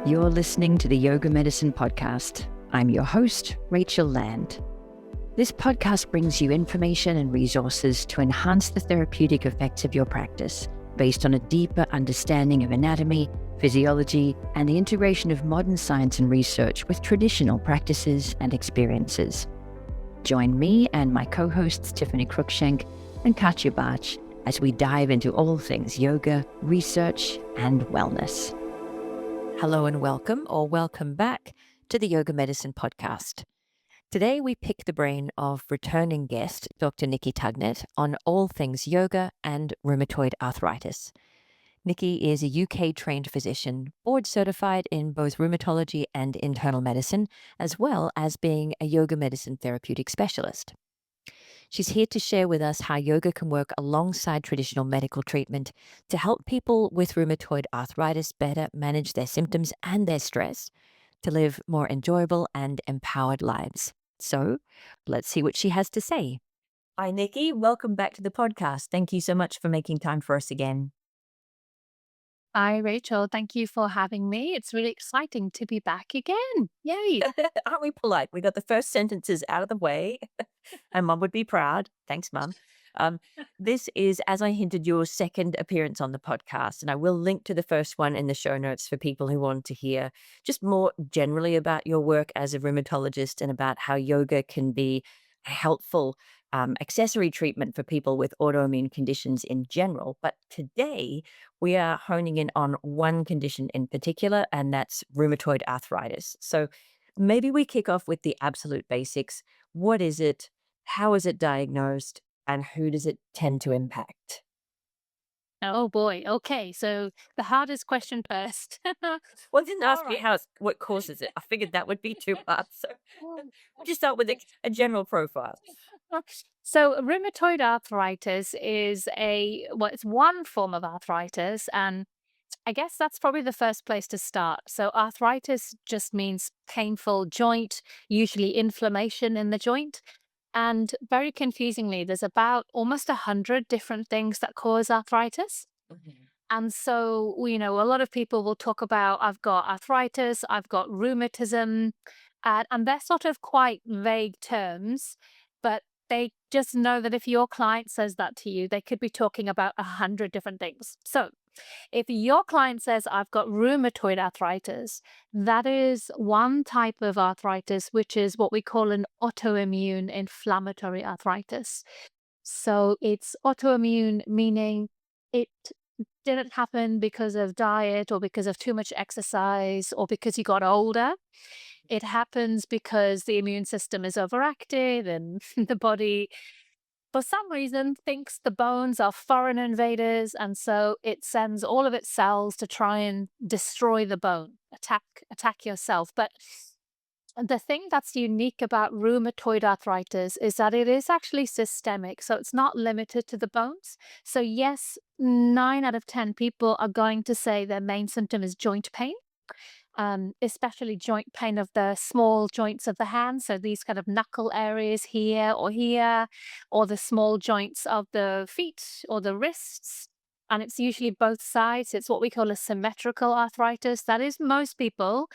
You're listening to the Yoga Medicine Podcast. I'm your host, Rachel Land. This podcast brings you information and resources to enhance the therapeutic effects of your practice based on a deeper understanding of anatomy, physiology, and the integration of modern science and research with traditional practices and experiences. Join me and my co-hosts Tiffany Cruikshank and Katya Bach as we dive into all things yoga, research, and wellness. Hello and welcome, or welcome back to the Yoga Medicine Podcast. Today we pick the brain of returning guest Dr. Nikki Tugnet on all things yoga and rheumatoid arthritis. Nikki is a UK-trained physician, board certified in both rheumatology and internal medicine, as well as being a yoga medicine therapeutic specialist. She's here to share with us how yoga can work alongside traditional medical treatment to help people with rheumatoid arthritis better manage their symptoms and their stress, to live more enjoyable and empowered lives. So let's see what she has to say. Hi, Nikki. Welcome back to the podcast. Thank you so much for making time for us again. Hi, Rachel. Thank you for having me. It's really exciting to be back again. Yay. Aren't we polite? We got the first sentences out of the way. And Mum would be proud. Thanks, Mum. This is, as I hinted, your second appearance on the podcast, and I will link to the first one in the show notes for people who want to hear just more generally about your work as a rheumatologist and about how yoga can be a helpful accessory treatment for people with autoimmune conditions in general. But today we are honing in on one condition in particular, and that's rheumatoid arthritis. So maybe we kick off with the absolute basics. What is it? How is it diagnosed? And who does it tend to impact? Oh boy. Okay. So the hardest question first. Well, I didn't ask All you right. what causes it. I figured that would be too hard. So we'll just start with a general profile. So rheumatoid arthritis is it's one form of arthritis, and I guess that's probably the first place to start. So arthritis just means painful joint, usually inflammation in the joint. And very confusingly, there's about almost 100 different things that cause arthritis. Mhm. And so, a lot of people will talk about, I've got arthritis, I've got rheumatism, and they're sort of quite vague terms, but they just know that if your client says that to you, they could be talking about 100 different things. So if your client says, I've got rheumatoid arthritis, that is one type of arthritis, which is what we call an autoimmune inflammatory arthritis. So it's autoimmune, meaning it didn't happen because of diet or because of too much exercise or because you got older. It happens because the immune system is overactive and the body, for some reason, thinks the bones are foreign invaders, and so it sends all of its cells to try and destroy the bone, attack yourself. But the thing that's unique about rheumatoid arthritis is that it is actually systemic, so it's not limited to the bones. So yes, 9 out of 10 people are going to say their main symptom is joint pain, especially joint pain of the small joints of the hand. So these kind of knuckle areas here, or the small joints of the feet or the wrists. And it's usually both sides. It's what we call a symmetrical arthritis. That is most people.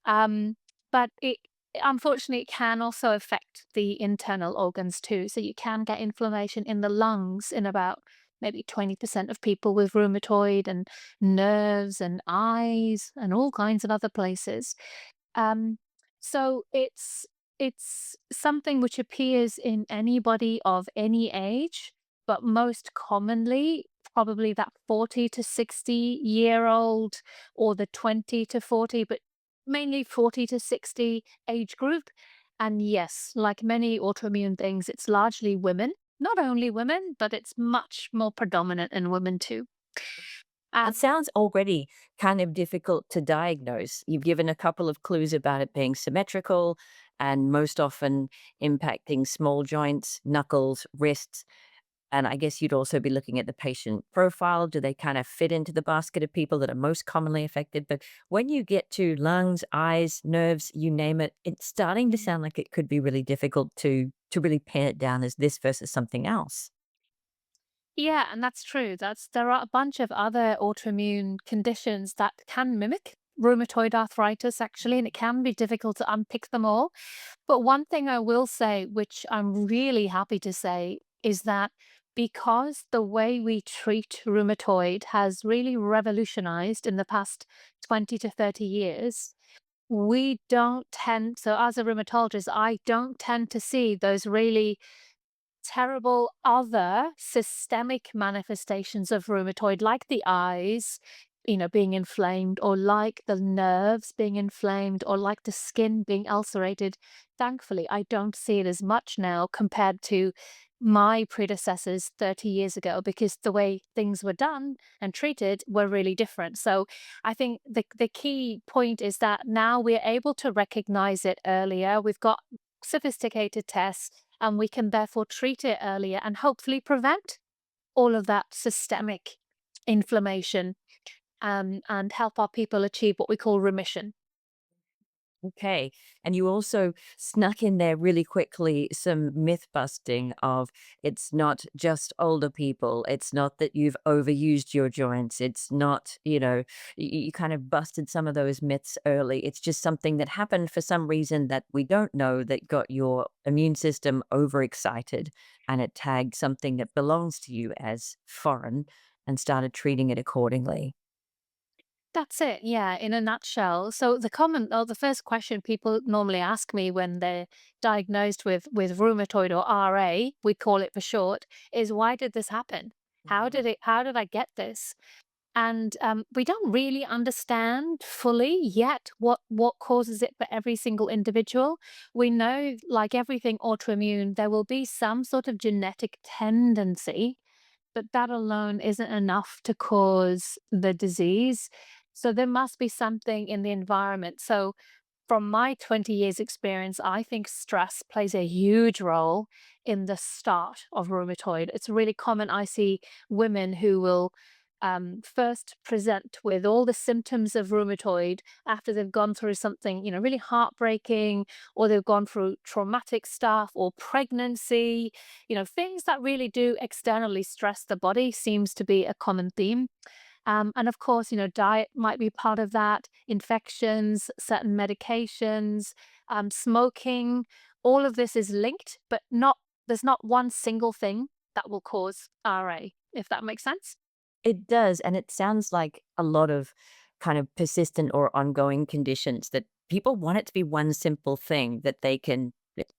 But it unfortunately it can also affect the internal organs too. So you can get inflammation in the lungs in about maybe 20% of people with rheumatoid, and nerves and eyes and all kinds of other places. Um, so it's something which appears in anybody of any age, but most commonly probably that 40 to 60-year-old, or the 20 to 40, but mainly 40 to 60 age group. And yes, like many autoimmune things, it's largely women. Not only women, but it's much more predominant in women too. It sounds already kind of difficult to diagnose. You've given a couple of clues about it being symmetrical and most often impacting small joints, knuckles, wrists. And I guess you'd also be looking at the patient profile. Do they kind of fit into the basket of people that are most commonly affected? But when you get to lungs, eyes, nerves, you name it, it's starting to sound like it could be really difficult to really pin it down as this versus something else. Yeah, and that's true. There are a bunch of other autoimmune conditions that can mimic rheumatoid arthritis, actually, and it can be difficult to unpick them all. But one thing I will say, which I'm really happy to say, is that because the way we treat rheumatoid has really revolutionized in the past 20 to 30 years, we don't tend, so as a rheumatologist, I don't tend to see those really terrible other systemic manifestations of rheumatoid, like the eyes, being inflamed, or like the nerves being inflamed, or like the skin being ulcerated. Thankfully, I don't see it as much now compared to my predecessors 30 years ago, because the way things were done and treated were really different. So I think the key point is that now we're able to recognize it earlier. We've got sophisticated tests, and we can therefore treat it earlier and hopefully prevent all of that systemic inflammation, and help our people achieve what we call remission. Okay. And you also snuck in there really quickly some myth busting of it's not just older people. It's not that you've overused your joints. It's not, you kind of busted some of those myths early. It's just something that happened for some reason that we don't know that got your immune system overexcited and it tagged something that belongs to you as foreign and started treating it accordingly. That's it, yeah, in a nutshell. So the first question people normally ask me when they're diagnosed with rheumatoid, or RA, we call it for short, is why did this happen? How did I get this? And we don't really understand fully yet what causes it for every single individual. We know, like everything autoimmune, there will be some sort of genetic tendency, but that alone isn't enough to cause the disease. So there must be something in the environment. So from my 20 years experience, I think stress plays a huge role in the start of rheumatoid. It's really common. I see women who will first present with all the symptoms of rheumatoid after they've gone through something, really heartbreaking, or they've gone through traumatic stuff, or pregnancy, things that really do externally stress the body seems to be a common theme. And of course, diet might be part of that, infections, certain medications, smoking. All of this is linked, but there's not one single thing that will cause RA, if that makes sense. It does, and it sounds like a lot of kind of persistent or ongoing conditions that people want it to be one simple thing that they can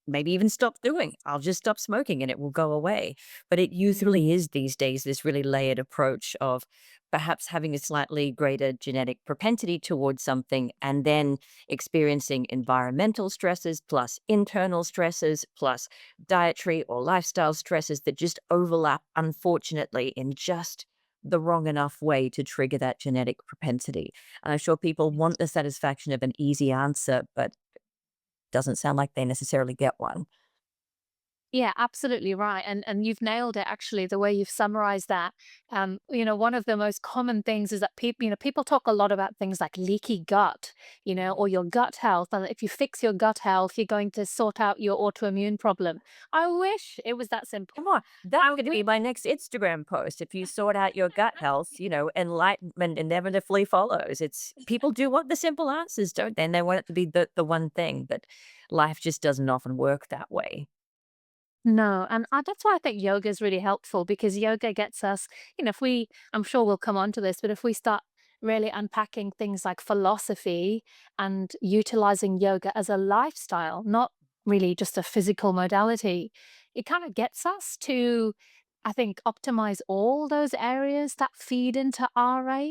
maybe even stop doing. I'll just stop smoking and it will go away. But it usually is these days this really layered approach of perhaps having a slightly greater genetic propensity towards something and then experiencing environmental stresses plus internal stresses plus dietary or lifestyle stresses that just overlap, unfortunately, in just the wrong enough way to trigger that genetic propensity. And I'm sure people want the satisfaction of an easy answer, but doesn't sound like they necessarily get one. Yeah, absolutely right. And you've nailed it, actually, the way you've summarized that. One of the most common things is that people talk a lot about things like leaky gut, or your gut health. And if you fix your gut health, you're going to sort out your autoimmune problem. I wish it was that simple. Come on, that's I going to wish be my next Instagram post. If you sort out your gut health, enlightenment inevitably follows. It's people do want the simple answers, don't they? And they want it to be the one thing, but life just doesn't often work that way. No, and that's why I think yoga is really helpful, because yoga gets us, if we, I'm sure we'll come on to this, but if we start really unpacking things like philosophy and utilizing yoga as a lifestyle, not really just a physical modality, it kind of gets us to, I think, optimize all those areas that feed into RA.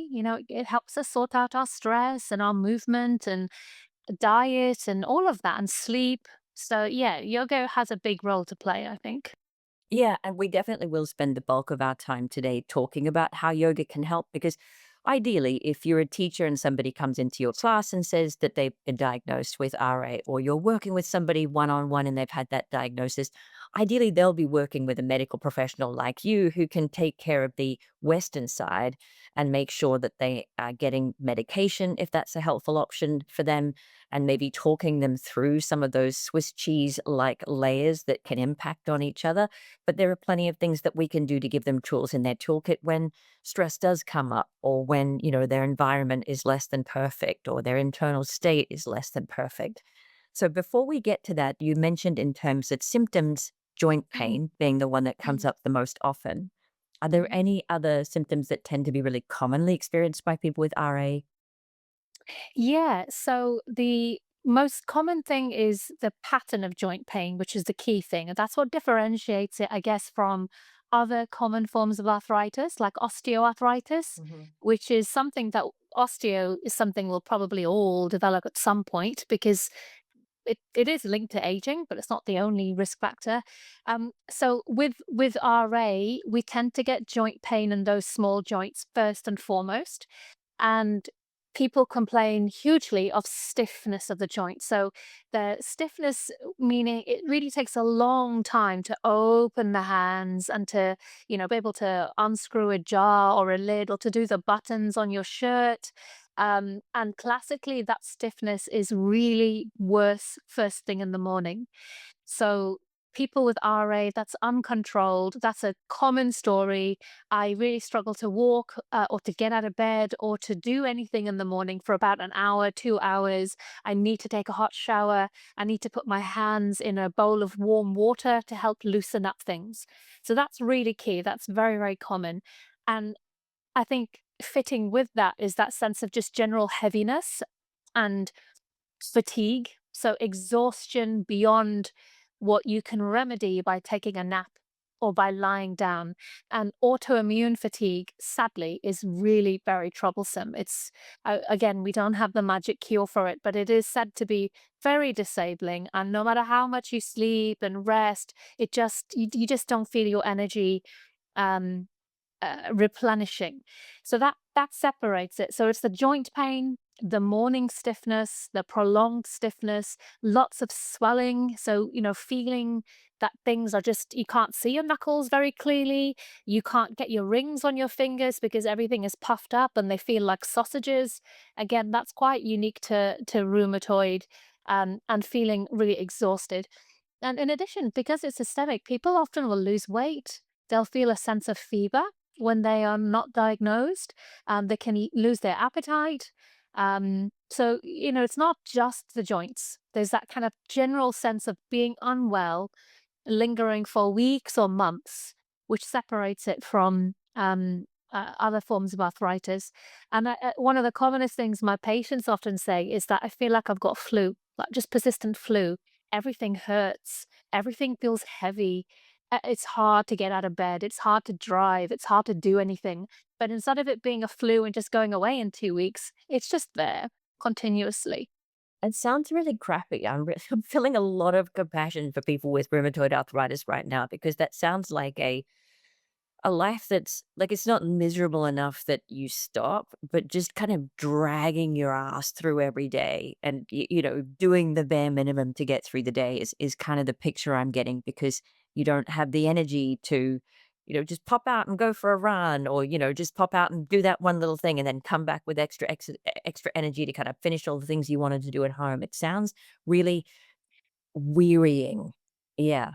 It helps us sort out our stress and our movement and diet and all of that, and sleep. So yeah, yoga has a big role to play, I think. Yeah, and we definitely will spend the bulk of our time today talking about how yoga can help because ideally, if you're a teacher and somebody comes into your class and says that they've been diagnosed with RA, or you're working with somebody one on one and they've had that diagnosis, ideally they'll be working with a medical professional like you who can take care of the Western side and make sure that they are getting medication if that's a helpful option for them, and maybe talking them through some of those Swiss cheese like layers that can impact on each other. But there are plenty of things that we can do to give them tools in their toolkit when stress does come up, or when, their environment is less than perfect, or their internal state is less than perfect. So before we get to that, you mentioned in terms of symptoms, joint Mhm, pain being the one that comes mhm, up the most often. Are there mhm. any other symptoms that tend to be really commonly experienced by people with RA? Yeah, so the most common thing is the pattern of joint pain, which is the key thing. And that's what differentiates it, I guess, from other common forms of arthritis, like osteoarthritis, Mhm. which is something that osteo is something we'll probably all develop at some point because it is linked to aging, but it's not the only risk factor. So with RA, we tend to get joint pain in those small joints first and foremost, and people complain hugely of stiffness of the joint. So the stiffness, meaning it really takes a long time to open the hands and to, be able to unscrew a jar or a lid or to do the buttons on your shirt. And classically, that stiffness is really worse first thing in the morning. So people with RA, that's uncontrolled. That's a common story. I really struggle to walk or to get out of bed or to do anything in the morning for about an hour, 2 hours. I need to take a hot shower. I need to put my hands in a bowl of warm water to help loosen up things. So that's really key. That's very, very common. And I think fitting with that is that sense of just general heaviness and fatigue. So exhaustion beyond what you can remedy by taking a nap or by lying down. And autoimmune fatigue, sadly, is really very troublesome. It's, again, we don't have the magic cure for it, but it is said to be very disabling. And no matter how much you sleep and rest, you just don't feel your energy um, replenishing. So that separates it. So it's the joint pain, the morning stiffness, the prolonged stiffness, lots of swelling. So, feeling that things are just, you can't see your knuckles very clearly. You can't get your rings on your fingers because everything is puffed up and they feel like sausages. Again, that's quite unique to rheumatoid, and feeling really exhausted. And in addition, because it's systemic, people often will lose weight. They'll feel a sense of fever when they are not diagnosed. They can lose their appetite. So, it's not just the joints. There's that kind of general sense of being unwell, lingering for weeks or months, which separates it from other forms of arthritis. And one of the commonest things my patients often say is that I feel like I've got flu, like just persistent flu. Everything hurts, everything feels heavy. It's hard to get out of bed, it's hard to drive, it's hard to do anything. But instead of it being a flu and just going away in 2 weeks, it's just there continuously. It sounds really crappy. I'm feeling a lot of compassion for people with rheumatoid arthritis right now, because that sounds like a life that's like, it's not miserable enough that you stop, but just kind of dragging your ass through every day, and doing the bare minimum to get through the day is kind of the picture I'm getting, because you don't have the energy to, just pop out and go for a run, or just pop out and do that one little thing and then come back with extra energy to kind of finish all the things you wanted to do at home. It sounds really wearying. Yeah.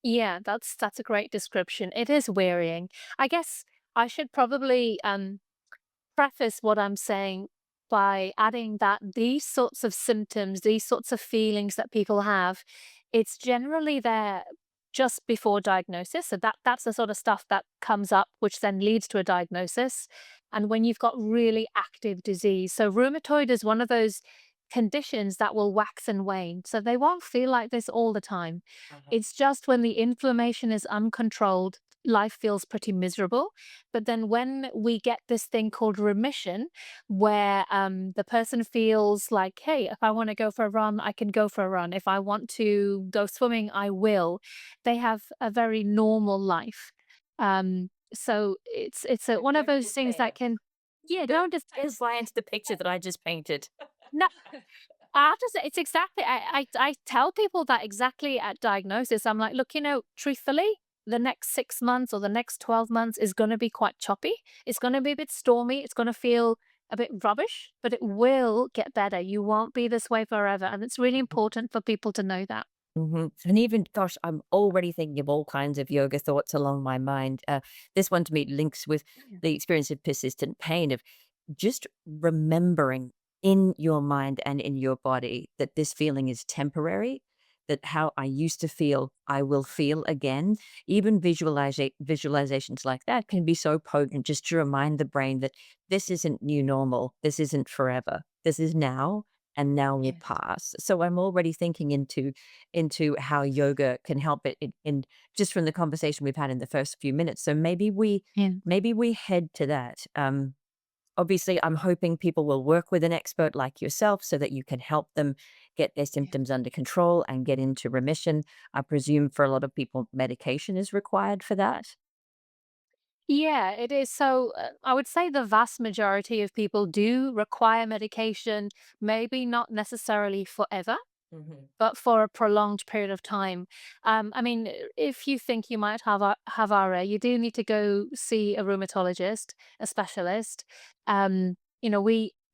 Yeah, that's a great description. It is wearying. I guess I should probably preface what I'm saying by adding that these sorts of symptoms, these sorts of feelings that people have, it's generally there just before diagnosis. So that's the sort of stuff that comes up, which then leads to a diagnosis. And when you've got really active disease. So rheumatoid is one of those conditions that will wax and wane. So they won't feel like this all the time. It's just when the inflammation is uncontrolled, life feels pretty miserable. But then when we get this thing called remission, where the person feels like, hey, if I want to go for a run, I can go for a run. If I want to go swimming, I will. They have a very normal life. So one of Don't those things that despair. can, yeah, Don't don't just buy into the picture that I just painted. no, I have to say, it's exactly, I tell people that exactly at diagnosis. I'm like, look, truthfully, the next 6 months or the next 12 months is going to be quite choppy. It's going to be a bit stormy. It's going to feel a bit rubbish, but it will get better. You won't be this way forever. And it's really important for people to know that. And even, gosh, I'm already thinking of all kinds of yoga thoughts along my mind. This one to me links with the experience of persistent pain, of just remembering in your mind and in your body that this feeling is temporary, that how I used to feel, I will feel again. Even visualizations like that can be so potent, just to remind the brain that this isn't new normal, this isn't forever, this is now, and now will Yes. pass. So I'm already thinking into how yoga can help it in just from the conversation we've had in the first few minutes. So Yeah. maybe we head to that. Obviously, I'm hoping people will work with an expert like yourself so that you can help them get their symptoms under control and get into remission. I presume for a lot of people, medication is required for that. Yeah, it is. So I would say the vast majority of people do require medication, maybe not necessarily forever, Hmm. but for a prolonged period of time. I mean, if you think you might have RA, you do need to go see a rheumatologist, a specialist.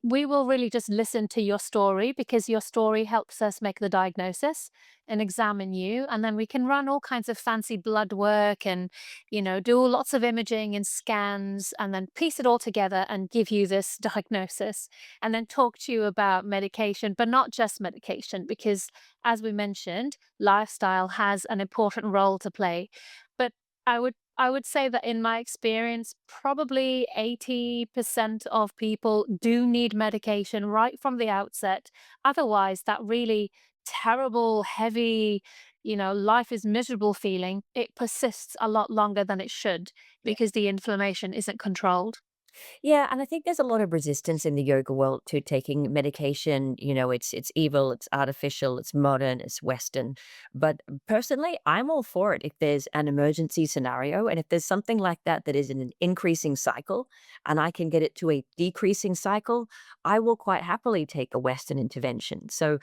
We will really just listen to your story, because your story helps us make the diagnosis and examine you, and then we can run all kinds of fancy blood work and do lots of imaging and scans, and then piece it all together and give you this diagnosis, and then talk to you about medication, but not just medication, because as we mentioned, lifestyle has an important role to play. But I would say that in my experience, probably 80% of people do need medication right from the outset. Otherwise, that really terrible, heavy, life is miserable feeling, it persists a lot longer than it should, because the inflammation isn't controlled. Yeah, and I think there's a lot of resistance in the yoga world to taking medication. It's evil, it's artificial, it's modern, it's Western. But personally, I'm all for it if there's an emergency scenario, and if there's something like that that is in an increasing cycle, and I can get it to a decreasing cycle, I will quite happily take a Western intervention. So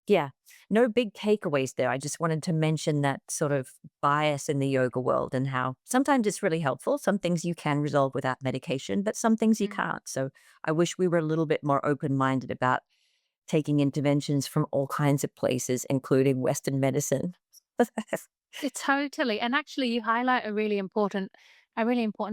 yeah, no big takeaways there. I just wanted to mention that sort of bias in the yoga world and how sometimes it's really helpful. Some things you can resolve without medication, but some things you Mm. can't. So I wish we were a little bit more open minded about taking interventions from all kinds of places, including Western medicine. Totally. And actually, you highlight a really important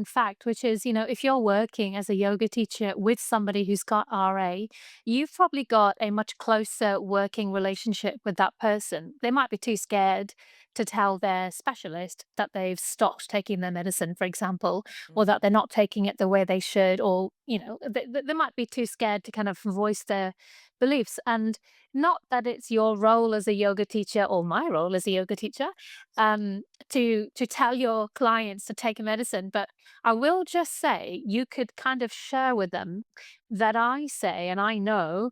fact, which is, if you're working as a yoga teacher with somebody who's got RA, you've probably got a much closer working relationship with that person. They might be too scared to tell their specialist that they've stopped taking their medicine, for example, or that they're not taking it the way they should, or, they might be too scared to kind of voice their beliefs. And not that it's your role as a yoga teacher or my role as a yoga teacher, to tell your clients to take a medicine, but I will just say you could kind of share with them that I say, and I know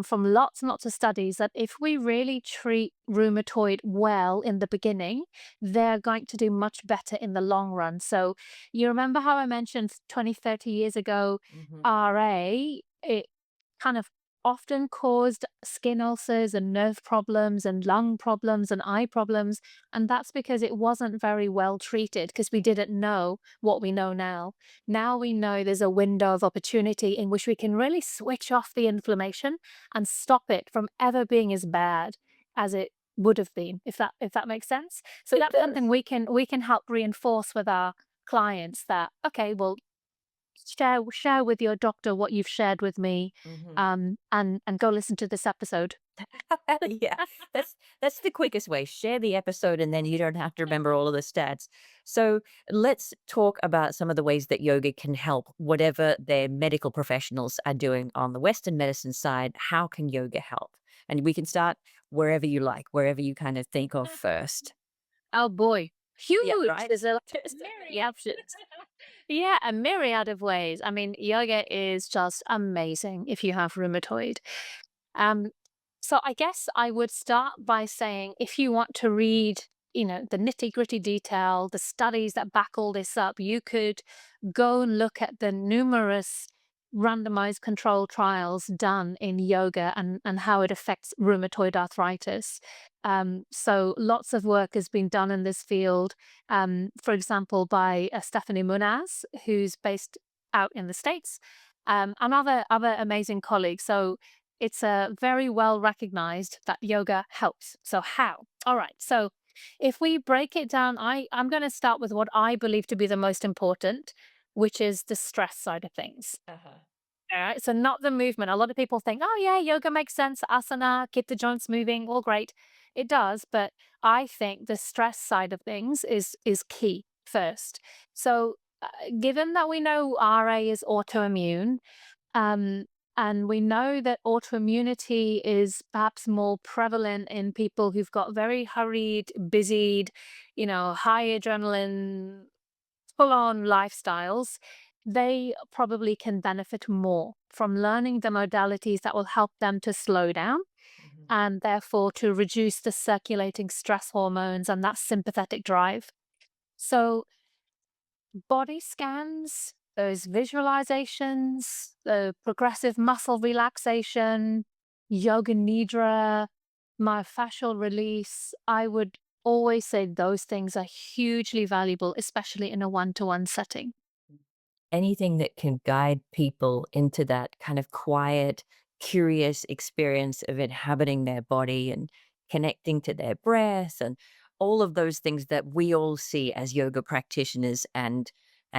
from lots and lots of studies, that if we really treat rheumatoid well in the beginning, they're going to do much better in the long run. So you remember how I mentioned 20, 30 years ago, Hmm. RA, it kind of often caused skin ulcers and nerve problems and lung problems and eye problems. And that's because it wasn't very well treated, because we didn't know what we know now. Now we know there's a window of opportunity in which we can really switch off the inflammation and stop it from ever being as bad as it would have been, if that makes sense. So It that's something does. we can help reinforce with our clients, that okay, well, share with your doctor what you've shared with me, Hmm. and go listen to this episode. Yeah, that's the quickest way. Share the episode and then you don't have to remember all of the stats. So let's talk about some of the ways that yoga can help whatever their medical professionals are doing on the Western medicine side. How can yoga help? And we can start wherever you like, wherever you kind of think of first. Oh boy, Yeah, huge! right. There's a myriad options. Yeah, a myriad of ways. I mean, yoga is just amazing if you have rheumatoid. Um, so I guess I would start by saying, if you want to read, the nitty-gritty detail, the studies that back all this up, you could go and look at the numerous randomized control trials done in yoga and how it affects rheumatoid arthritis. So lots of work has been done in this field, for example, by Stephanie Munaz, who's based out in the States, and other amazing colleagues. So it's very well recognized that yoga helps. So how? All right. So if we break it down, I'm going to start with what I believe to be the most important, which is the stress side of things. Uh-huh. All right. So not the movement. A lot of people think, oh yeah, yoga makes sense. Asana, keep the joints moving, all great. It does, but I think the stress side of things is key first. So given that we know RA is autoimmune, um, and we know that autoimmunity is perhaps more prevalent in people who've got very hurried, busied, high adrenaline, full on lifestyles. They probably can benefit more from learning the modalities that will help them to slow down Mhm. and therefore to reduce the circulating stress hormones and that sympathetic drive. So, body scans, those visualizations, the progressive muscle relaxation, yoga nidra, myofascial release, I would always say those things are hugely valuable, especially in a one-to-one setting. Anything that can guide people into that kind of quiet, curious experience of inhabiting their body and connecting to their breath and all of those things that we all see as yoga practitioners and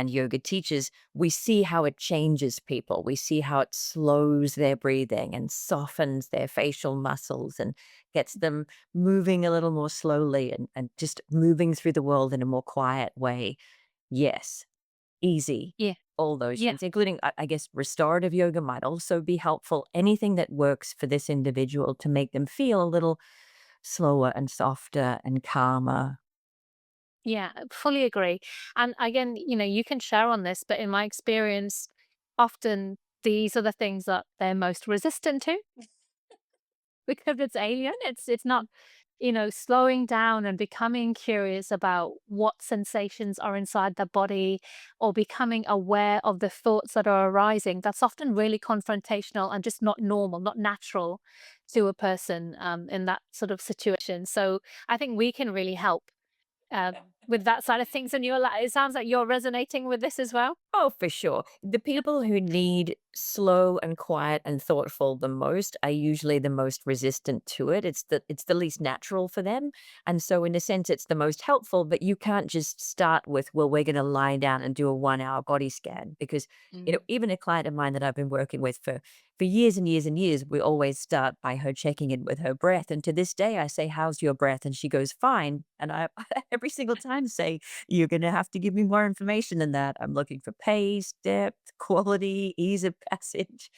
yoga teachers. We see how it changes people. We see how it slows their breathing and softens their facial muscles and gets them moving a little more slowly and just moving through the world in a more quiet way. Yes, easy, Yeah. all those Yeah. things, including, I guess, restorative yoga might also be helpful. Anything that works for this individual to make them feel a little slower and softer and calmer. Yeah, fully agree. And again, you can share on this, but in my experience, often these are the things that they're most resistant to because it's alien. It's not, slowing down and becoming curious about what sensations are inside the body or becoming aware of the thoughts that are arising. That's often really confrontational and just not normal, not natural to a person in that sort of situation. So I think we can really help um, with that side of things. And it sounds like you're resonating with this as well. Oh, for sure. The people who need slow and quiet and thoughtful the most are usually the most resistant to it. It's the least natural for them. And so in a sense it's the most helpful, but you can't just start with, well, we're going to lie down and do a 1 hour body scan because even a client of mine that I've been working with for years and years and years, we always start by her checking in with her breath. And to this day I say, how's your breath? And she goes, fine. And I every single time say, you're going to have to give me more information than that. I'm looking for pace, depth, quality, ease of passage.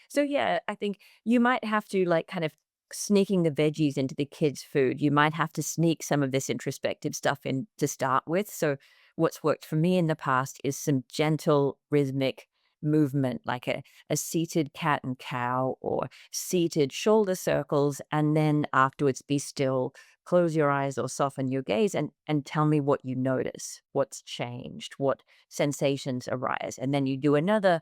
So, yeah, I think you might have to like kind of sneaking the veggies into the kids' food. You might have to sneak some of this introspective stuff in to start with. So, what's worked for me in the past is some gentle rhythmic movement, like a seated cat and cow or seated shoulder circles. And then afterwards, be still, close your eyes or soften your gaze and tell me what you notice, what's changed, what sensations arise. And then you do another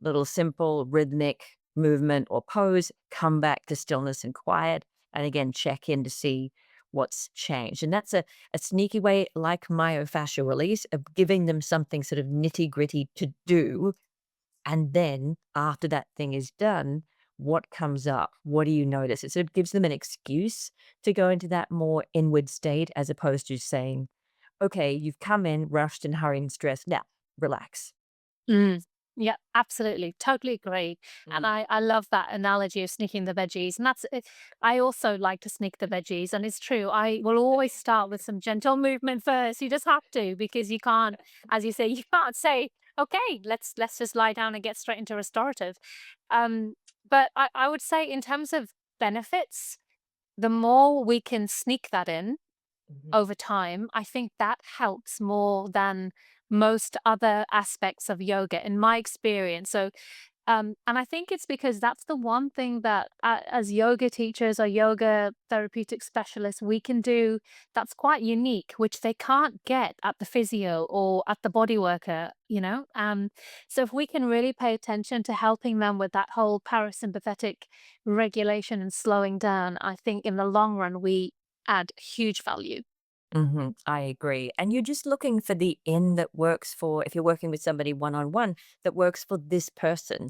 little simple rhythmic movement or pose, come back to stillness and quiet, and again check in to see what's changed. And that's a sneaky way, like myofascial release, of giving them something sort of nitty gritty to do. And then after that thing is done, what comes up? What do you notice? It sort of gives them an excuse to go into that more inward state as opposed to saying, okay, you've come in, rushed and hurried and stressed. Now, relax. Mm. Yeah, absolutely. Totally agree. And Mm. I love that analogy of sneaking the veggies. And that's it. I also like to sneak the veggies. And it's true. I will always start with some gentle movement first. You just have to because you can't, as you say, you can't say, okay, let's just lie down and get straight into restorative. Um, but I would say in terms of benefits, the more we can sneak that in, Mhm. over time, I think that helps more than most other aspects of yoga in my experience. So And I think it's because that's the one thing that, as yoga teachers or yoga therapeutic specialists, we can do that's quite unique, which they can't get at the physio or at the body worker, you know? So if we can really pay attention to helping them with that whole parasympathetic regulation and slowing down, I think in the long run, we add huge value. I agree. And you're just looking for the in that works for, if you're working with somebody one on one, that works for this person.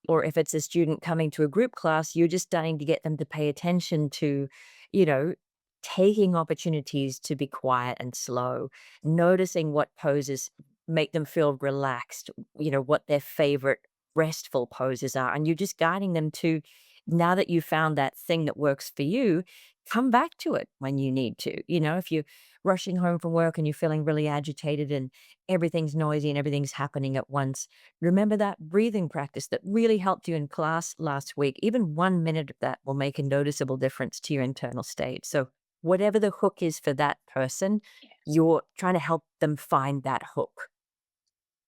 Or if it's a student coming to a group class, you're just starting to get them to pay attention to, you know, taking opportunities to be quiet and slow, noticing what poses make them feel relaxed, what their favorite restful poses are. And you're just guiding them to, now that you found that thing that works for you, come back to it when you need to. If you're rushing home from work and you're feeling really agitated and everything's noisy and everything's happening at once, remember that breathing practice that really helped you in class last week. Even 1 minute of that will make a noticeable difference to your internal state. So, whatever the hook is for that person, Yes. you're trying to help them find that hook.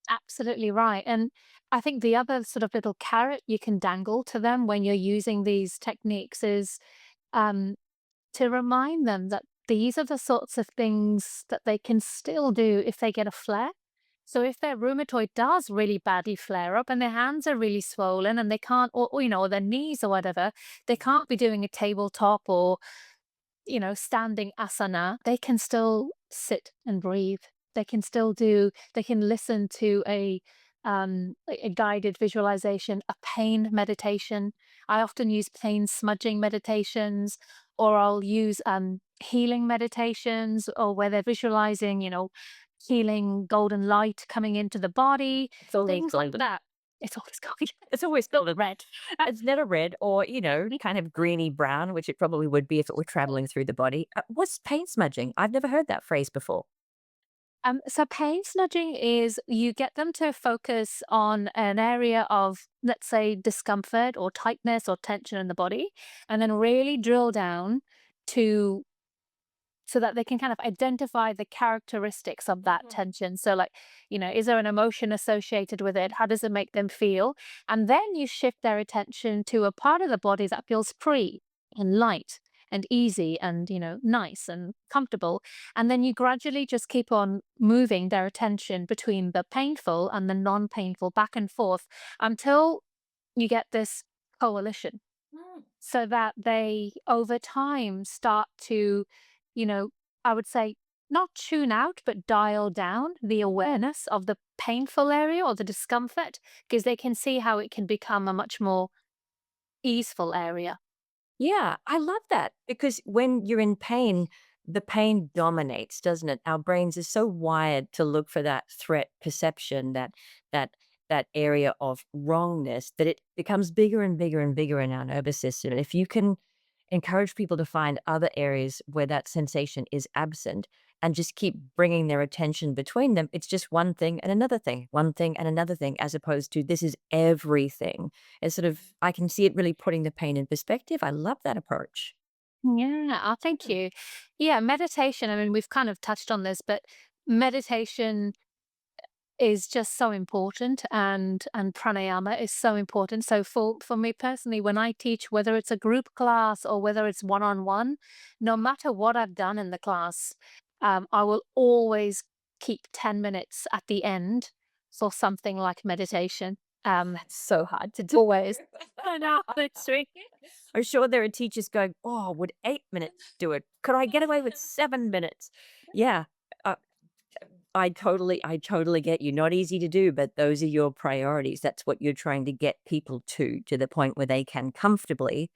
Absolutely right. And I think the other sort of little carrot you can dangle to them when you're using these techniques is, um, to remind them that these are the sorts of things that they can still do if they get a flare. So if their rheumatoid does really badly flare up and their hands are really swollen and they can't, or their knees or whatever, they can't be doing a tabletop or standing asana, they can still sit and breathe. They can listen to a guided visualization, a pain meditation. I often use pain smudging meditations, or I'll use healing meditations, or where they're visualizing, healing golden light coming into the body, It's always things like golden. that. It's always going. It's always Not golden. red. It's never red or, kind of greeny brown, which it probably would be if it were traveling through the body. What's paint smudging? I've never heard that phrase before. So pain nudging is you get them to focus on an area of, let's say, discomfort or tightness or tension in the body, and then really drill down to so that they can kind of identify the characteristics of that tension. So, like, is there an emotion associated with it? How does it make them feel? And then you shift their attention to a part of the body that feels free and light and easy and, nice and comfortable. And then you gradually just keep on moving their attention between the painful and the non painful back and forth until you get this coalition so that they over time start to, you know, I would say not tune out, but dial down the awareness of the painful area or the discomfort because they can see how it can become a much more easeful area. Yeah, I love that because when you're in pain, the pain dominates, doesn't it? Our brains are so wired to look for that threat perception, that that area of wrongness, that it becomes bigger and bigger and bigger in our nervous system. And if you can encourage people to find other areas where that sensation is absent and just keep bringing their attention between them, it's just one thing and another thing, one thing and another thing, as opposed to this is everything. It's sort of, I can see it really putting the pain in perspective. I love that approach. Yeah, thank you. Yeah, meditation. I mean, we've kind of touched on this, but meditation is just so important and pranayama is so important. So for me personally, when I teach, whether it's a group class or whether it's one-on-one, no matter what I've done in the class, I will always keep 10 minutes at the end for something like meditation. That's so hard to do. Always. I know, literally. I'm sure there are teachers going, oh, would 8 minutes do it? Could I get away with 7 minutes? Yeah. uh, I totally get you. Not easy to do, but those are your priorities. That's what you're trying to get people to the point where they can comfortably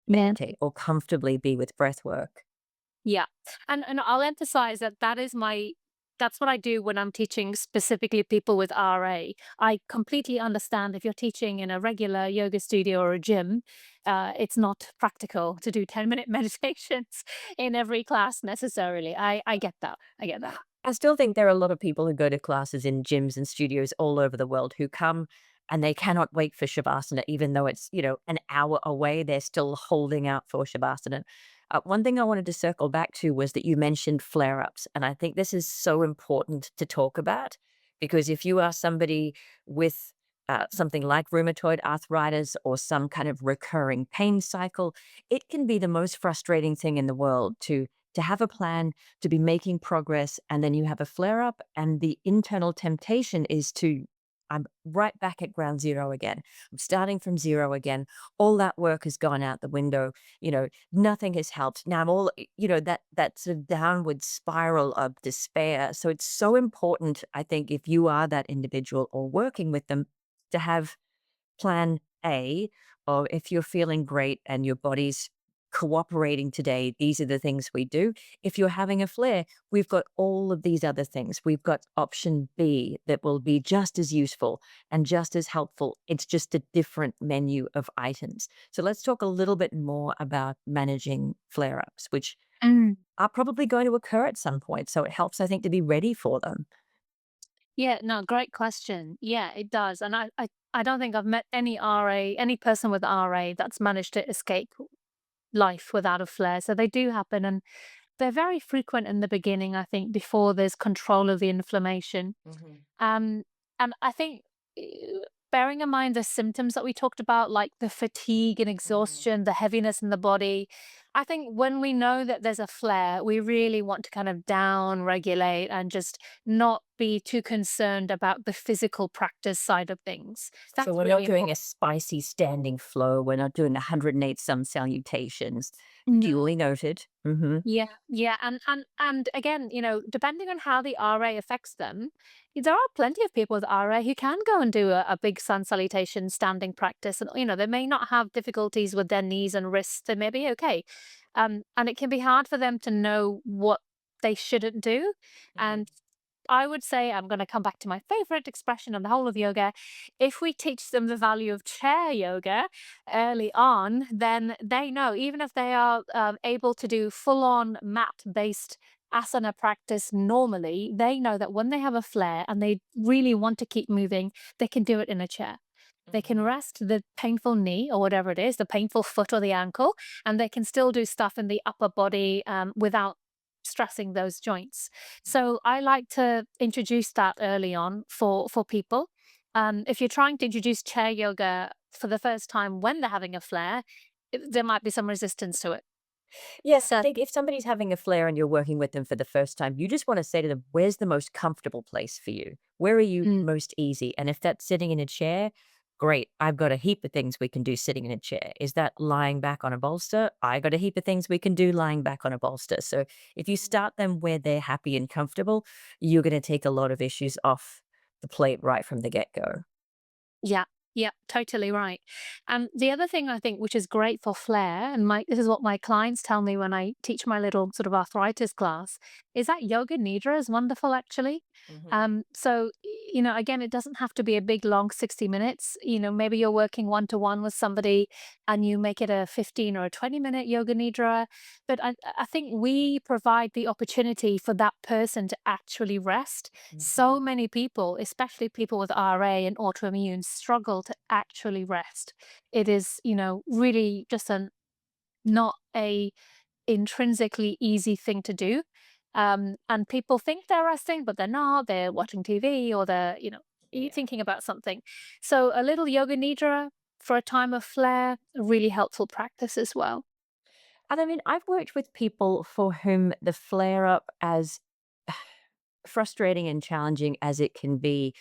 Man. meditate or comfortably be with breath work. Yeah. And I'll emphasize that that's what I do when I'm teaching specifically people with RA. I completely understand if you're teaching in a regular yoga studio or a gym, it's not practical to do 10-minute meditations in every class necessarily. I get that. I get that. I still think there are a lot of people who go to classes in gyms and studios all over the world who come and they cannot wait for Shavasana, even though it's, an hour away, they're still holding out for Shavasana. One thing I wanted to circle back to was that you mentioned flare ups. And I think this is so important to talk about because if you are somebody with something like rheumatoid arthritis or some kind of recurring pain cycle, it can be the most frustrating thing in the world to have a plan, to be making progress, and then you have a flare up, and the internal temptation is to, I'm right back at ground zero again. I'm starting from zero again. All that work has gone out the window. Nothing has helped. Now I'm all, that sort of downward spiral of despair. So it's so important, I think, if you are that individual or working with them, to have plan A, or if you're feeling great and your body's cooperating today, these are the things we do. If you're having a flare, we've got all of these other things. We've got option B that will be just as useful and just as helpful. It's just a different menu of items. So let's talk a little bit more about managing flare ups, which Mm. are probably going to occur at some point. So it helps, I think, to be ready for them. Yeah, no, great question. Yeah, it does. And I don't think I've met any RA, any person with RA that's managed to escape life without a flare. So they do happen, and they're very frequent in the beginning, I think, before there's control of the inflammation. Mhm. Um, and I think, bearing in mind the symptoms that we talked about, like the fatigue and Mhm. exhaustion, the heaviness in the body, I think when we know that there's a flare, we really want to kind of down regulate and just not be too concerned about the physical practice side of things. So That's we're not really doing important. a spicy standing flow. We're not doing 108 some salutations. No. Duly noted. Hmm. Yeah, yeah, and again, depending on how the RA affects them, there are plenty of people with RA who can go and do a big sun salutation standing practice, and they may not have difficulties with their knees and wrists. They may be okay, and it can be hard for them to know what they shouldn't do, Hmm. and I would say, I'm going to come back to my favorite expression on the whole of yoga. If we teach them the value of chair yoga early on, then they know, even if they are able to do full on mat based asana practice normally, they know that when they have a flare and they really want to keep moving, they can do it in a chair. They can Hmm. rest the painful knee or whatever it is, the painful foot or the ankle, and they can still do stuff in the upper body without stressing those joints. So I like to introduce that early on for people. If you're trying to introduce chair yoga for the first time when they're having a flare, there might be some resistance to it. Yes, I think if somebody's having a flare and you're working with them for the first time, you just want to say to them, where's the most comfortable place for you? Where are you Mm. most easy? And if that's sitting in a chair, great. I've got a heap of things we can do sitting in a chair. Is that lying back on a bolster? I got a heap of things we can do lying back on a bolster. So if you start them where they're happy and comfortable, you're going to take a lot of issues off the plate right from the get go. Yeah, yeah, totally right. And the other thing I think which is great for flare, and this is what my clients tell me when I teach my little sort of arthritis class, is that yoga nidra is wonderful actually. So again, it doesn't have to be a big long 60 minutes. Maybe you're working one to one with somebody and you make it a 15 or a 20-minute yoga nidra. But I think we provide the opportunity for that person to actually rest. So Mhm. many people, especially people with RA and autoimmune, struggle to actually rest. It is, really just not a intrinsically easy thing to do. And people think they're resting, but they're not. They're watching TV or they're, Yeah. thinking about something. So a little yoga nidra for a time of flare, a really helpful practice as well. And I mean, I've worked with people for whom the flare up, as frustrating and challenging as it can be,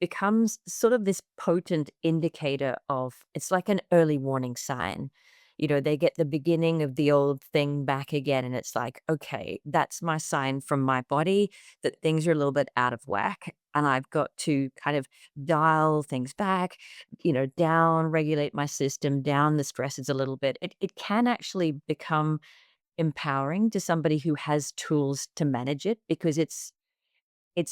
becomes sort of this potent indicator of, it's like an early warning sign. They get the beginning of the old thing back again, and it's like, okay, that's my sign from my body that things are a little bit out of whack. And I've got to kind of dial things back, down, regulate my system, down the stresses a little bit. It can actually become empowering to somebody who has tools to manage it, because it's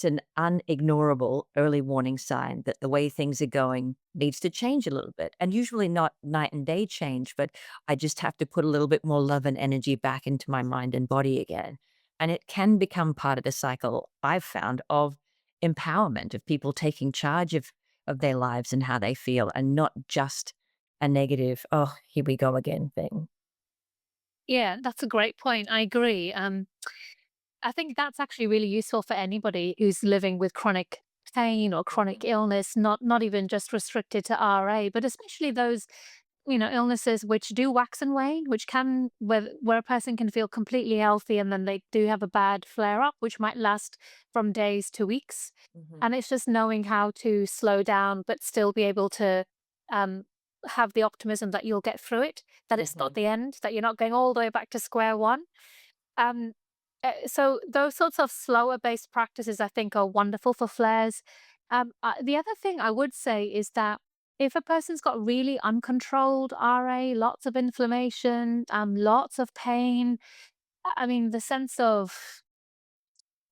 an unignorable early warning sign that the way things are going needs to change a little bit. And usually not night and day change, but I just have to put a little bit more love and energy back into my mind and body again. And it can become part of the cycle, I've found, of empowerment, of people taking charge of their lives and how they feel, and not just a negative, oh, here we go again thing. Yeah, that's a great point. I agree. I think that's actually really useful for anybody who's living with chronic pain or chronic illness, not even just restricted to RA, but especially those, illnesses which do wax and wane, which can, where a person can feel completely healthy and then they do have a bad flare up, which might last from days to weeks. Mhm. And it's just knowing how to slow down, but still be able to um, have the optimism that you'll get through it, that it's not Mhm. the end, that you're not going all the way back to square one. Um, so those sorts of slower based practices, I think, are wonderful for flares. The other thing I would say is that if a person's got really uncontrolled RA, lots of inflammation, lots of pain, I mean, the sense of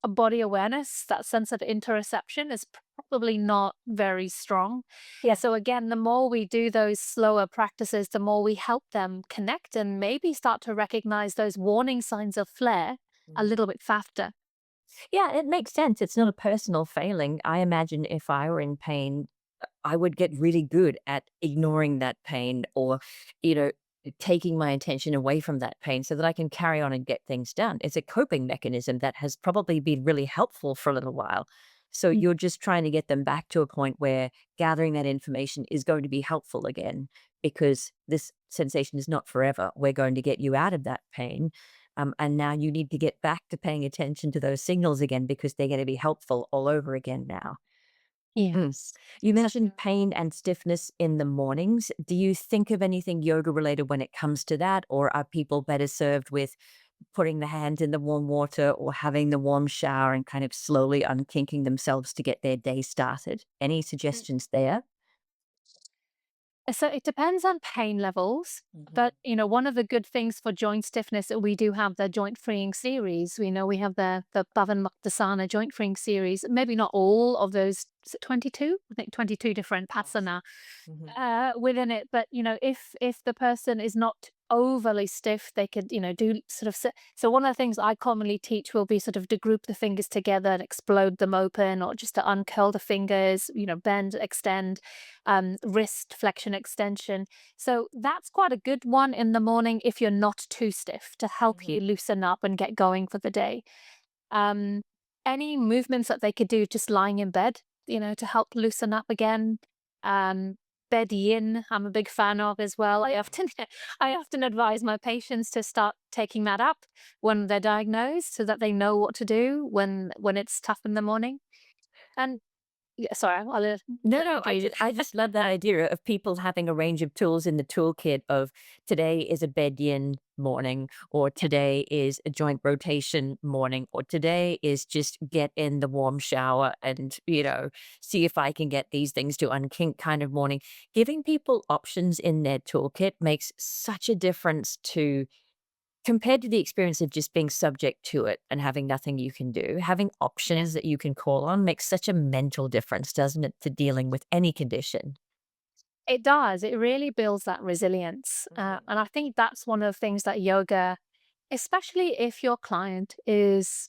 a body awareness, that sense of interoception is probably not very strong. Yeah. So again, the more we do those slower practices, the more we help them connect and maybe start to recognize those warning signs of flare a Mhm. little bit faster. Yeah, it makes sense. It's not a personal failing. I imagine if I were in pain, I would get really good at ignoring that pain or, you know, taking my attention away from that pain so that I can carry on and get things done. It's a coping mechanism that has probably been really helpful for a little while. So Mm. you're just trying to get them back to a point where gathering that information is going to be helpful again because this sensation is not forever. We're going to get you out of that pain. And now you need to get back to paying attention to those signals again because they're going to be helpful all over again now. Mm. Yes. You Yeah. mentioned pain and stiffness in the mornings. Do you think of anything yoga related when it comes to that? Or are people better served with putting the hands in the warm water or having the warm shower and kind of slowly unkinking themselves to get their day started? Any suggestions there? So it depends on pain levels, Mhm. but one of the good things for joint stiffness, we do have the joint freeing series. We know we have the Bhavan Muktasana joint freeing series. Maybe not all of those. Is it 22? I think 22 different Yes. pasana Mhm. within it. But if the person is not overly stiff, they could do sort of. So one of the things I commonly teach will be sort of to group the fingers together and explode them open, or just to uncurl the fingers. Bend, extend, wrist flexion extension. So that's quite a good one in the morning if you're not too stiff to help you Mhm. loosen up and get going for the day. Um, any movements that they could do just lying in bed, to help loosen up again. Um, Bed yin, I'm a big fan of as well. I often, I often advise my patients to start taking that up when they're diagnosed, so that they know what to do when it's tough in the morning. And yeah, sorry, No, let no, you go. I just love that idea of people having a range of tools in the toolkit of today is a bed yin morning, or today is a joint rotation morning, or today is just get in the warm shower and, see if I can get these things to unkink kind of morning. Giving people options in their toolkit makes such a difference to compared to the experience of just being subject to it and having nothing you can do, having options that you can call on makes such a mental difference, doesn't it, to dealing with any condition? It does. It really builds that resilience. Mhm. And I think that's one of the things that yoga, especially if your client is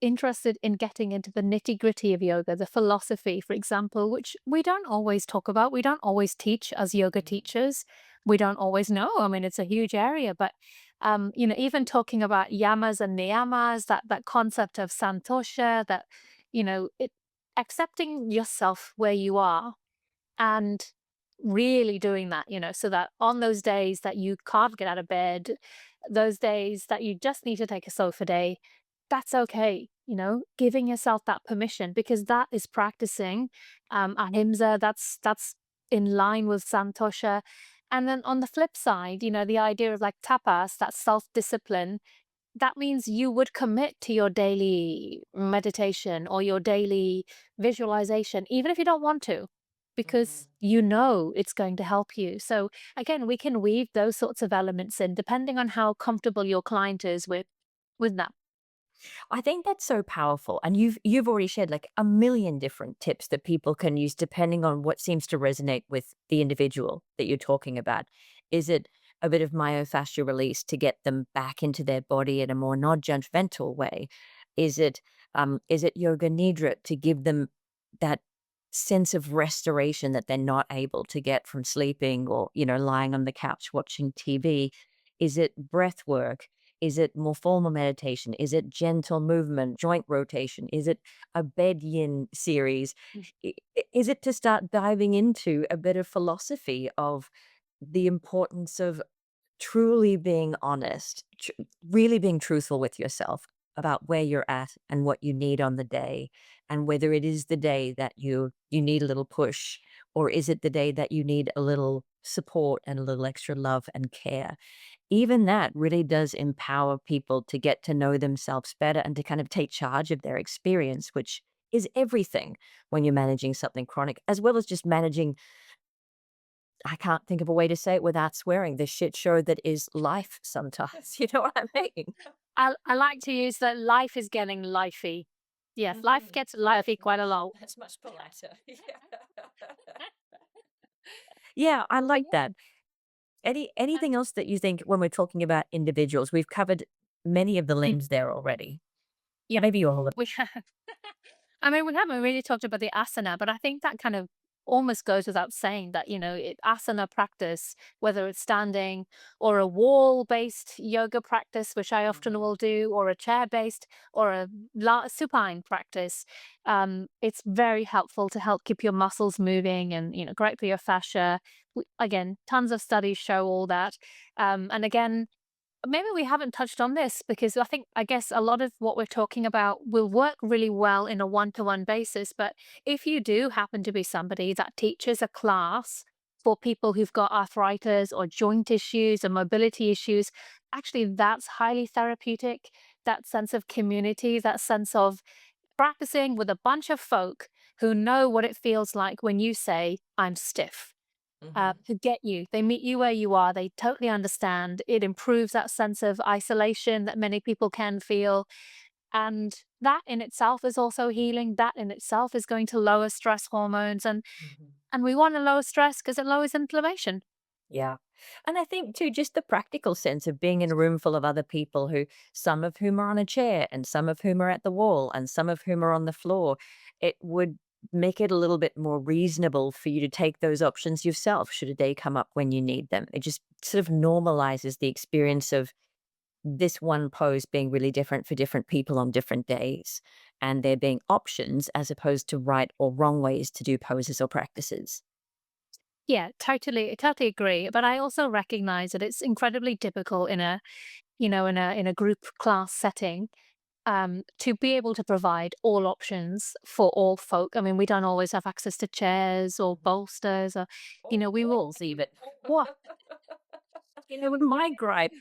interested in getting into the nitty gritty of yoga, the philosophy, for example, which we don't always talk about. We don't always teach as yoga Mhm. teachers. We don't always know. I mean, it's a huge area, but even talking about yamas and niyamas, that concept of santosha, that it accepting yourself where you are and really doing that, so that on those days that you can't get out of bed, those days that you just need to take a sofa day, that's okay. Giving yourself that permission, because that is practicing ahimsa. That's in line with santosha. And then on the flip side, the idea of like tapas, that self-discipline, that means you would commit to your daily meditation or your daily visualization, even if you don't want to, Mhm. because it's going to help you. So again, we can weave those sorts of elements in depending on how comfortable your client is with that. I think that's so powerful. And you've already shared like a million different tips that people can use depending on what seems to resonate with the individual that you're talking about. Is it a bit of myofascial release to get them back into their body in a more non-judgmental way? Is it yoga nidra to give them that sense of restoration that they're not able to get from sleeping or, lying on the couch watching TV? Is it breath work? Is it more formal meditation? Is it gentle movement, joint rotation? Is it a bed yin series? Is it to start diving into a bit of philosophy of the importance of truly being honest, really being truthful with yourself about where you're at and what you need on the day, and whether it is the day that you need a little push, or is it the day that you need a little support and a little extra love and care. Even that really does empower people to get to know themselves better and to kind of take charge of their experience, which is everything when you're managing something chronic, as well as just managing, I can't think of a way to say it without swearing, the shit show that is life sometimes. You know what I mean? I like to use that life is getting lifey. Yes, life gets lifey quite a lot. That's much politer. Yeah, I like that. Anything else that you think when we're talking about individuals? We've covered many of the limbs there already. Yeah, maybe all of We I mean, we haven't really talked about the asana, but I think that kind of almost goes without saying that, asana practice, whether it's standing or a wall based yoga practice, which I often will do, or a chair based or a supine practice, it's very helpful to help keep your muscles moving and, great for your fascia. Again, tons of studies show all that. And again, maybe we haven't touched on this because I guess a lot of what we're talking about will work really well in a one-to-one basis. But if you do happen to be somebody that teaches a class for people who've got arthritis or joint issues or mobility issues, actually that's highly therapeutic. That sense of community, that sense of practicing with a bunch of folk who know what it feels like when you say, I'm stiff, Mhm. to get you. They meet you where you are. They totally understand. It improves that sense of isolation that many people can feel. And that in itself is also healing. That in itself is going to lower stress hormones. Mhm. And we want to lower stress because it lowers inflammation. Yeah. And I think too, just the practical sense of being in a room full of other people who, some of whom are on a chair and some of whom are at the wall and some of whom are on the floor, it would make it a little bit more reasonable for you to take those options yourself should a day come up when you need them. It just sort of normalizes the experience of this one pose being really different for different people on different days, and there being options as opposed to right or wrong ways to do poses or practices. Yeah, totally agree. But I also recognize that it's incredibly difficult in a, in a group class setting, to be able to provide all options for all folk. I mean, we don't always have access to chairs or bolsters or, Or we will. walls even. What? With my gripe,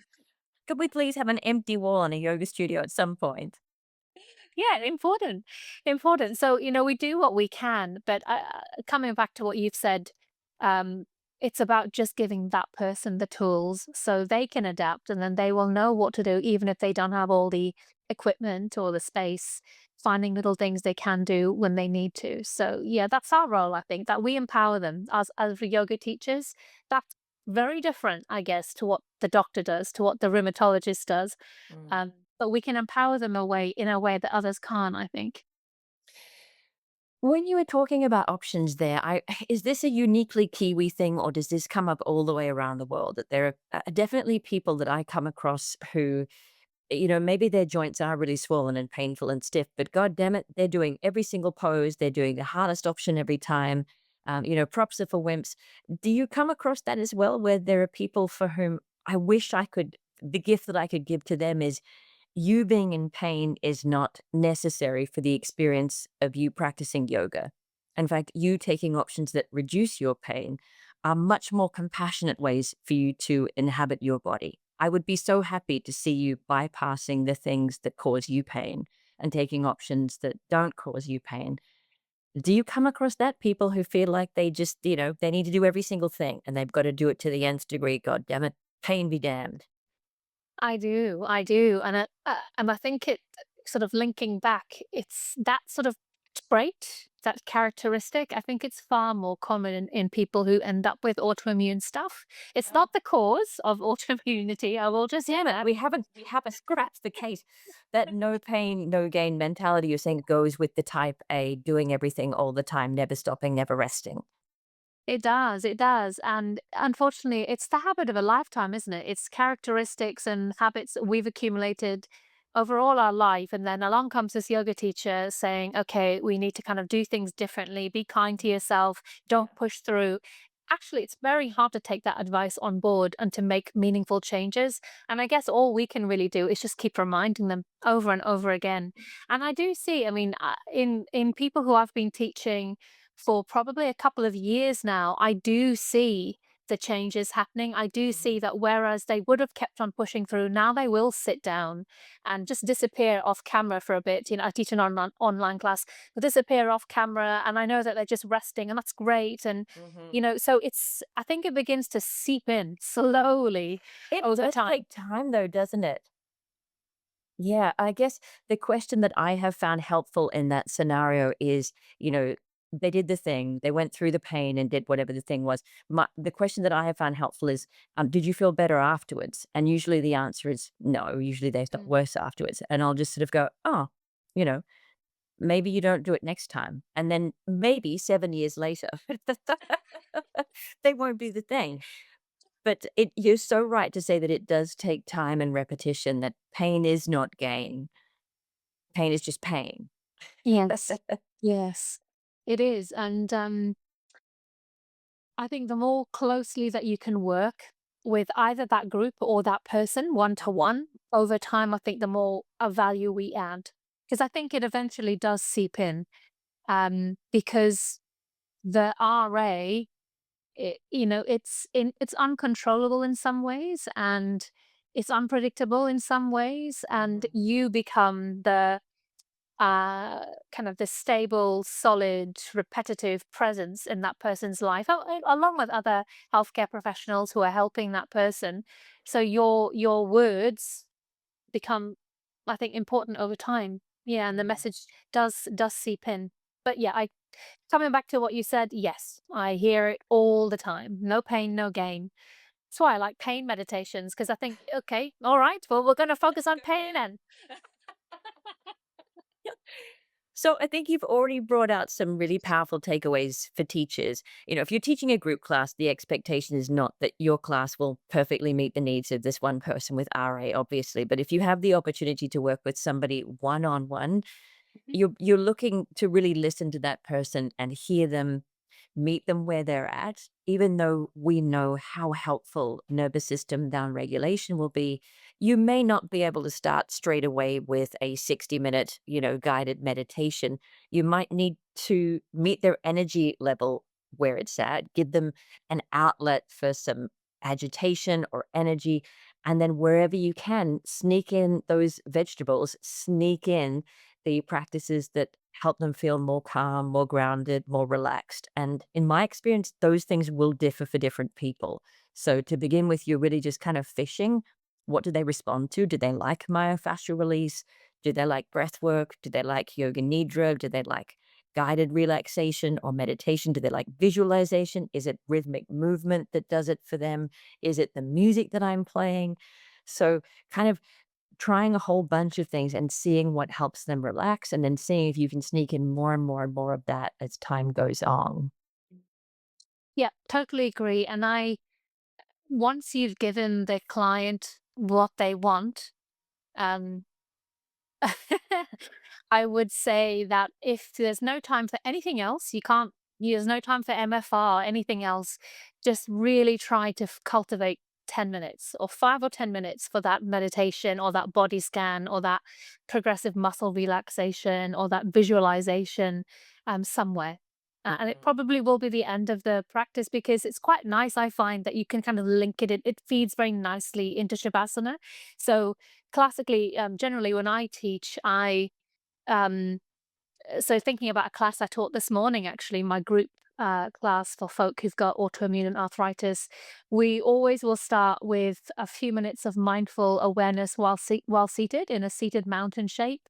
could we please have an empty wall in a yoga studio at some point? Yeah, important. So, we do what we can, but coming back to what you've said, um, it's about just giving that person the tools so they can adapt and then they will know what to do, even if they don't have all the equipment or the space, finding little things they can do when they need to. So, yeah, that's our role, I think, that we empower them as yoga teachers. That's very different, I guess, to what the doctor does, to what the rheumatologist does. Mm. Um, but we can empower them in a way that others can't, I think. When you were talking about options there, is this a uniquely Kiwi thing, or does this come up all the way around the world? That there are definitely people that I come across who, maybe their joints are really swollen and painful and stiff, but God damn it, they're doing every single pose. They're doing the hardest option every time. Props are for wimps. Do you come across that as well, where there are people for whom I wish the gift that I could give to them is you being in pain is not necessary for the experience of you practicing yoga. In fact, you taking options that reduce your pain are much more compassionate ways for you to inhabit your body. I would be so happy to see you bypassing the things that cause you pain and taking options that don't cause you pain. Do you come across that? People who feel like they just, they need to do every single thing and they've got to do it to the nth degree. God damn it. Pain be damned. I do, and I think it sort of linking back. It's that sort of trait, that characteristic. I think it's far more common in people who end up with autoimmune stuff. It's not the cause of autoimmunity. I will just say Damn it, that. we haven't scratched the case. That no pain, no gain mentality you're saying goes with the type A, doing everything all the time, never stopping, never resting. It does, it does. And unfortunately, it's the habit of a lifetime, isn't it? It's characteristics and habits that we've accumulated over all our life. And then along comes this yoga teacher saying, okay, we need to kind of do things differently, be kind to yourself, don't push through. Actually, it's very hard to take that advice on board and to make meaningful changes. And I guess all we can really do is just keep reminding them over and over again. And I do see, I mean, in people who I've been teaching for probably a couple of years now, I do see the changes happening. I do see that whereas they would have kept on pushing through, now they will sit down and just disappear off camera for a bit. You know, I teach an online class, they'll disappear off camera, and I know that they're just resting, and that's great. And Mhm. you know, so it's I think it begins to seep in slowly It over does time. take time though, doesn't it? Yeah, I guess the question that I have found helpful in that scenario is, they did the thing, they went through the pain and did whatever the thing was. The question that I have found helpful is, did you feel better afterwards? And usually the answer is no. Usually they felt Mm. worse afterwards. And I'll just sort of go, oh, you know, maybe you don't do it next time. And then maybe 7 years later, they won't do the thing. But you're so right to say that it does take time and repetition, that pain is not gain. Pain is just pain. Yes. Yes, it is. And I think the more closely that you can work with either that group or that person one to one over time, I think the more value we add. Because I think it eventually does seep in. Because the RA, it's uncontrollable in some ways, and it's unpredictable in some ways, and Mhm. you become the kind of the stable, solid, repetitive presence in that person's life, along with other healthcare professionals who are helping that person. So your words become, I think, important over time. Yeah, and the Mhm. message does seep in. But yeah, I coming back to what you said, yes, I hear it all the time. No pain, no gain. That's why I like pain meditations, because I think, okay, all right, well, we're going to focus on pain then. So I think you've already brought out some really powerful takeaways for teachers. If you're teaching a group class, the expectation is not that your class will perfectly meet the needs of this one person with RA, obviously. But if you have the opportunity to work with somebody one on one, you're looking to really listen to that person and hear them, meet them where they're at. Even though we know how helpful nervous system downregulation will be, you may not be able to start straight away with a 60-minute, guided meditation. You might need to meet their energy level where it's at, give them an outlet for some agitation or energy. And then wherever you can, sneak in those vegetables, sneak in the practices that help them feel more calm, more grounded, more relaxed. And in my experience, those things will differ for different people. So to begin with, you're really just kind of fishing. What do they respond to? Do they like myofascial release? Do they like breath work? Do they like yoga nidra? Do they like guided relaxation or meditation? Do they like visualization? Is it rhythmic movement that does it for them? Is it the music that I'm playing? So kind of trying a whole bunch of things and seeing what helps them relax, and then seeing if you can sneak in more and more and more of that as time goes on. Yeah, totally agree. And once you've given the client what they want, um, I would say that if there's no time for anything else, there's no time for MFR, anything else, just really try to cultivate 10 minutes or 5 or 10 minutes for that meditation or that body scan or that progressive muscle relaxation or that visualization somewhere. And it Mhm. probably will be the end of the practice, because it's quite nice. I find that you can kind of link it feeds very nicely into Shavasana. So classically, generally when I teach, um, so thinking about a class I taught this morning, actually, my group class for folk who've got autoimmune and arthritis, we always will start with a few minutes of mindful awareness while seated in a seated mountain shape.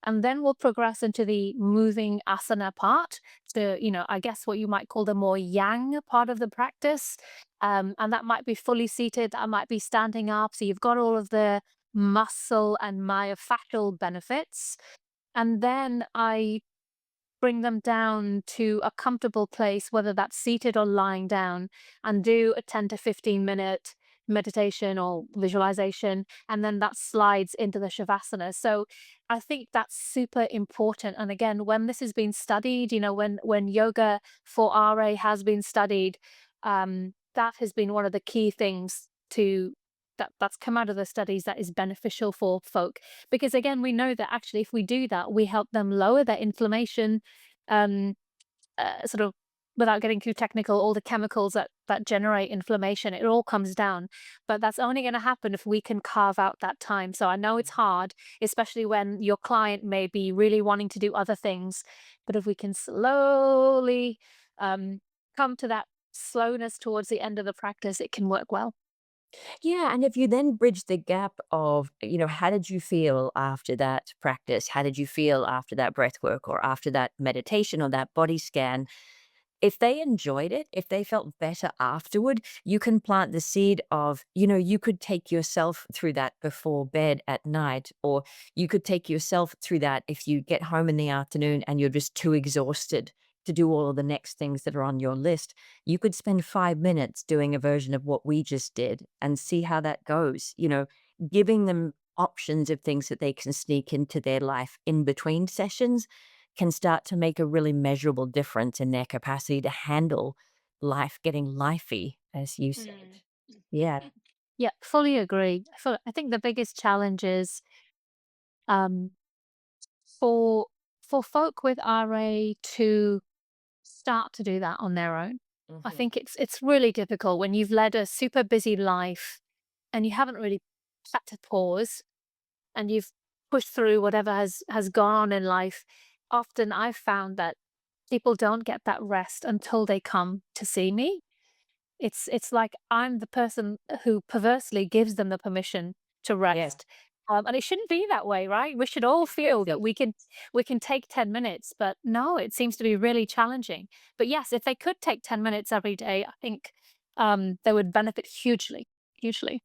And then we'll progress into the moving asana part, to, I guess what you might call the more yang part of the practice. And that might be fully seated, that might be standing up. So you've got all of the muscle and myofascial benefits. And then I bring them down to a comfortable place, whether that's seated or lying down, and do a 10 to 15-minute meditation or visualization, and then that slides into the shavasana. So I think that's super important. And again, when this has been studied, when yoga for RA has been studied, that has been one of the key things that's come out of the studies that is beneficial for folk. Because again, we know that actually if we do that, we help them lower their inflammation, um, sort of without getting too technical, all the chemicals that generate inflammation, it all comes down. But that's only going to happen if we can carve out that time. So I know it's hard, especially when your client may be really wanting to do other things. But if we can slowly come to that slowness towards the end of the practice, it can work well. Yeah, and if you then bridge the gap of, how did you feel after that practice? How did you feel after that breath work or after that meditation or that body scan? If they enjoyed it, if they felt better afterward, you can plant the seed of, you could take yourself through that before bed at night, or you could take yourself through that if you get home in the afternoon and you're just too exhausted to do all of the next things that are on your list. You could spend 5 minutes doing a version of what we just did and see how that goes, giving them options of things that they can sneak into their life in between sessions can start to make a really measurable difference in their capacity to handle life getting lifey, as you said. Yeah. Yeah, fully agree. I think the biggest challenge is um, for folk with RA to start to do that on their own. I Mhm. think it's really difficult when you've led a super busy life and you haven't really had to pause, and you've pushed through whatever has gone on in life. Often I've found that people don't get that rest until they come to see me. It's like I'm the person who perversely gives them the permission to Yeah. rest. And it shouldn't be that way, right? We should all feel that we can take 10 minutes, but no, it seems to be really challenging. But yes, if they could take 10 minutes every day, I think they would benefit hugely, hugely.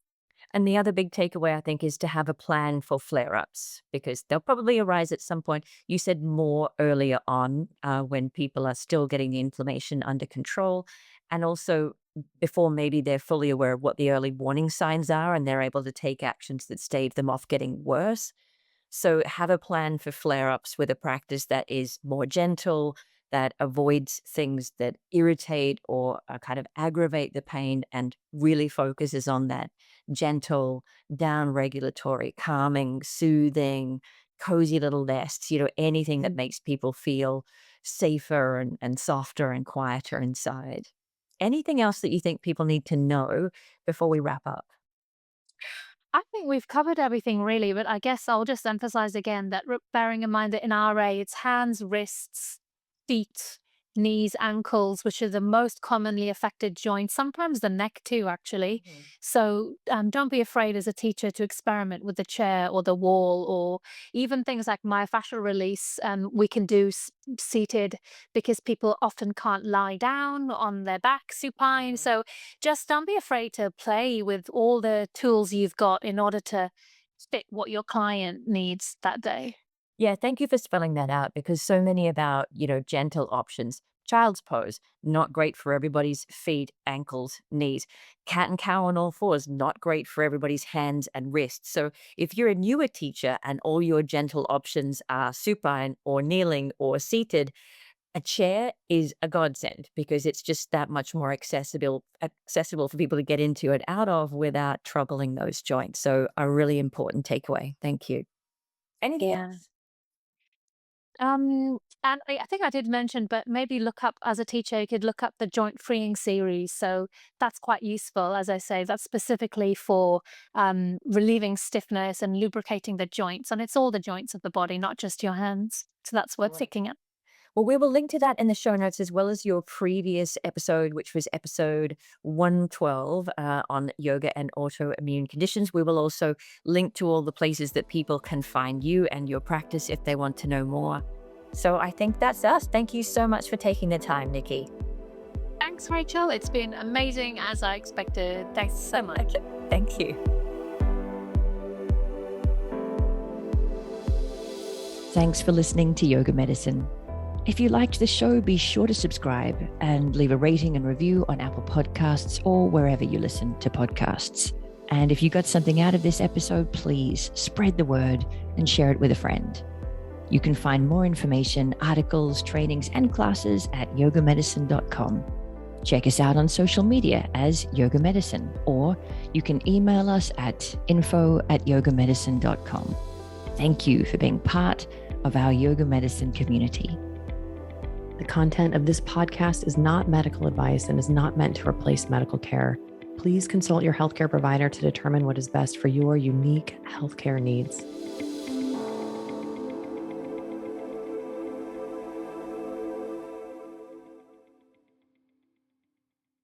And the other big takeaway, I think, is to have a plan for flare ups because they'll probably arise at some point. You said more earlier on when people are still getting the inflammation under control. And also before maybe they're fully aware of what the early warning signs are and they're able to take actions that stave them off getting worse. So have a plan for flare ups with a practice that is more gentle, that avoids things that irritate or kind of aggravate the pain and really focuses on that gentle, down regulatory, calming, soothing, cozy little nests, anything that makes people feel safer and softer and quieter inside. Anything else that you think people need to know before we wrap up? I think we've covered everything really, but I guess I'll just emphasize again that bearing in mind that in RA, it's hands, wrists, feet, knees, ankles, which are the most commonly affected joints, sometimes the neck too, actually. Mhm. So don't be afraid as a teacher to experiment with the chair or the wall, or even things like myofascial release. We can do seated because people often can't lie down on their back supine. Mhm. So just don't be afraid to play with all the tools you've got in order to fit what your client needs that day. Yeah, thank you for spelling that out because so many about, gentle options. Child's pose, not great for everybody's feet, ankles, knees. Cat and cow on all fours, not great for everybody's hands and wrists. So if you're a newer teacher and all your gentle options are supine or kneeling or seated, a chair is a godsend because it's just that much more accessible for people to get into and out of without troubling those joints. So a really important takeaway. Thank you. Anything Yeah. else? And I think I did mention, but maybe look up as a teacher, you could look up the joint freeing series. So that's quite useful. As I say, that's specifically for relieving stiffness and lubricating the joints. And it's all the joints of the body, not just your hands. So that's worth Great. looking at. Well, we will link to that in the show notes as well as your previous episode, which was episode 112 on yoga and autoimmune conditions. We will also link to all the places that people can find you and your practice if they want to know more. So I think that's us. Thank you so much for taking the time, Nikki. Thanks, Rachel. It's been amazing as I expected. Thanks so much. Thank you. Thanks for listening to Yoga Medicine. If you liked the show, be sure to subscribe and leave a rating and review on Apple Podcasts or wherever you listen to podcasts. And if you got something out of this episode, please spread the word and share it with a friend. You can find more information, articles, trainings, and classes at yogamedicine.com. Check us out on social media as Yoga Medicine, or you can email us at info@yogamedicine.com. Thank you for being part of our Yoga Medicine community. The content of this podcast is not medical advice and is not meant to replace medical care. Please consult your healthcare provider to determine what is best for your unique healthcare needs.